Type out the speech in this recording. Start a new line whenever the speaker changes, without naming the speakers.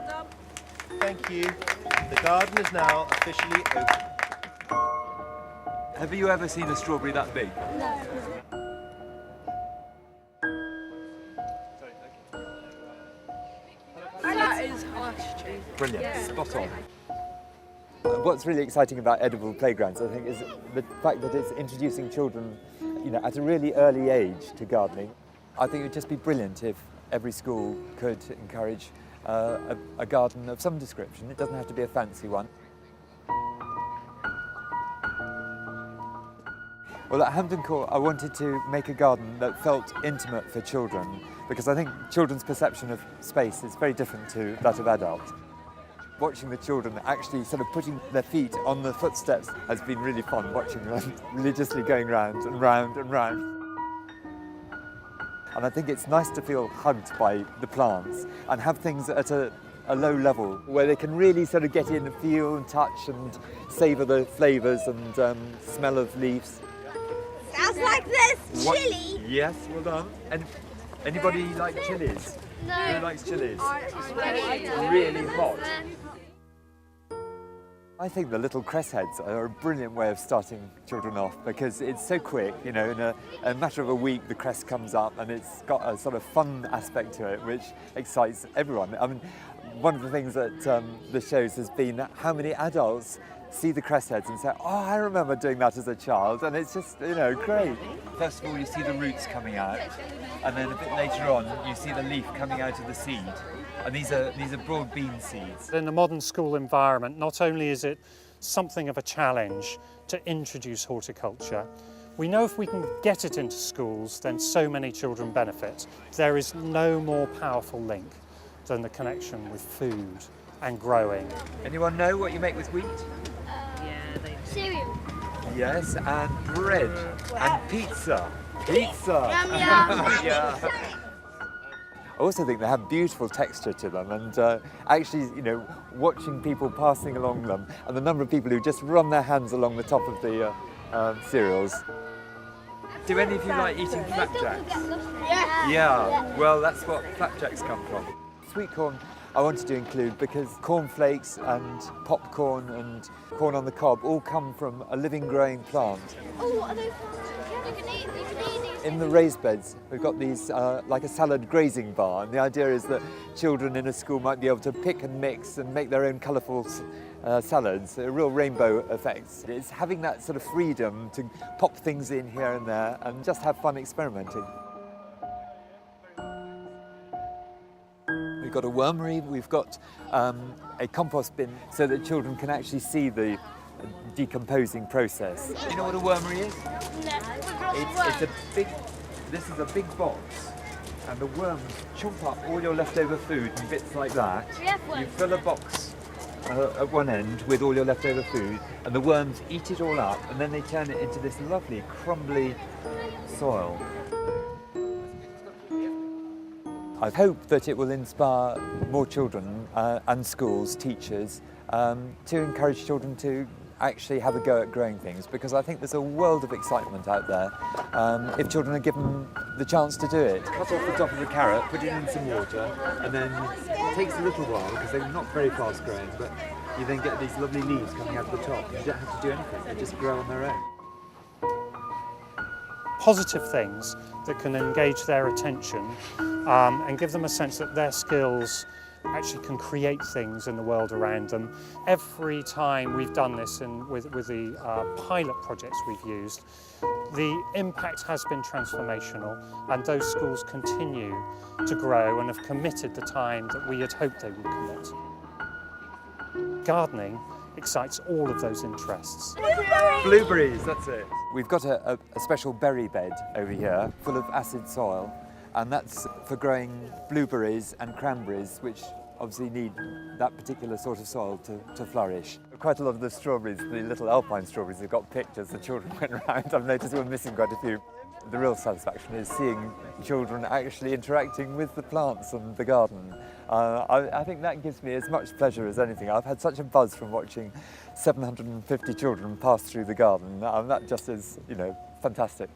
done.
Thank you. The garden is now officially open.
Have you ever seen a strawberry that big?
No. That is harsh.
Brilliant,
Yeah.
spot on.
What's really exciting about edible playgrounds, I think, is the fact that it's introducing children, at a really early age to gardening. I think it would just be brilliant if every school could encourage a garden of some description. It doesn't have to be a fancy one. Well, at Hampton Court, I wanted to make a garden that felt intimate for children, because I think children's perception of space is very different to that of adults. Watching the children actually sort of putting their feet on the footsteps has been really fun, watching them religiously going round and round and round. And I think it's nice to feel hugged by the plants and have things at a low level where they can really sort of get in and feel and touch and savour the flavours and smell of leaves.
Sounds like there's chilli.
Yes, well done. And anybody like chilies?
No.
Who likes chilies?
Really
Really hot. I think the little cress heads are a brilliant way of starting children off, because it's so quick, in a matter of a week the cress comes up and it's got a sort of fun aspect to it which excites everyone. I mean, one of the things that this shows has been how many adults see the cress heads and say, oh, I remember doing that as a child, and it's just, great.
First of all, you see the roots coming out, and then a bit later on, you see the leaf coming out of the seed. And these are broad bean seeds.
In the modern school environment, not only is it something of a challenge to introduce horticulture, we know if we can get it into schools, then so many children benefit. There is no more powerful link than the connection with food and growing.
Anyone know what you make with wheat?
Cereal.
Yes, and bread and pizza. Pizza!
Yum, yum.
Yeah. I also think they have beautiful texture to them, and actually, watching people passing along them, and the number of people who just run their hands along the top of the cereals.
Do any of you like eating flapjacks?
Yeah.
Yeah, well, that's what flapjacks come from.
Sweet corn I wanted to include because cornflakes and popcorn and corn on the cob all come from a living, growing plant.
Oh, what are those plants? You can eat these.
In the raised beds, we've got these like a salad grazing bar, and the idea is that children in a school might be able to pick and mix and make their own colourful salads, a real rainbow effects. It's having that sort of freedom to pop things in here and there and just have fun experimenting. We've got a wormery, we've got a compost bin so that children can actually see the decomposing process.
Do you know what a wormery is?
This is a big box, and the worms chomp up all your leftover food in bits like that. You fill a box at one end with all your leftover food, and the worms eat it all up, and then they turn it into this lovely crumbly soil. I hope that it will inspire more children and schools, teachers, to encourage children to actually have a go at growing things, because I think there's a world of excitement out there if children are given the chance to do it. Cut off the top of the carrot, put it in some water, and then it takes a little while because they're not very fast growing, but you then get these lovely leaves coming out of the top. You don't have to do anything, they just grow on their own.
Positive things that can engage their attention and give them a sense that their skills actually can create things in the world around them. Every time we've done this with the pilot projects we've used, the impact has been transformational, and those schools continue to grow and have committed the time that we had hoped they would commit. Gardening excites all of those interests.
Blueberries, that's it. We've got a special berry bed over here full of acid soil, and that's for growing blueberries and cranberries, which obviously need that particular sort of soil to flourish. Quite a lot of the strawberries, the little alpine strawberries, have got pictures. The children went around. I've noticed we're missing quite a few. The real satisfaction is seeing children actually interacting with the plants and the garden. I think that gives me as much pleasure as anything. I've had such a buzz from watching 750 children pass through the garden. That just is, fantastic.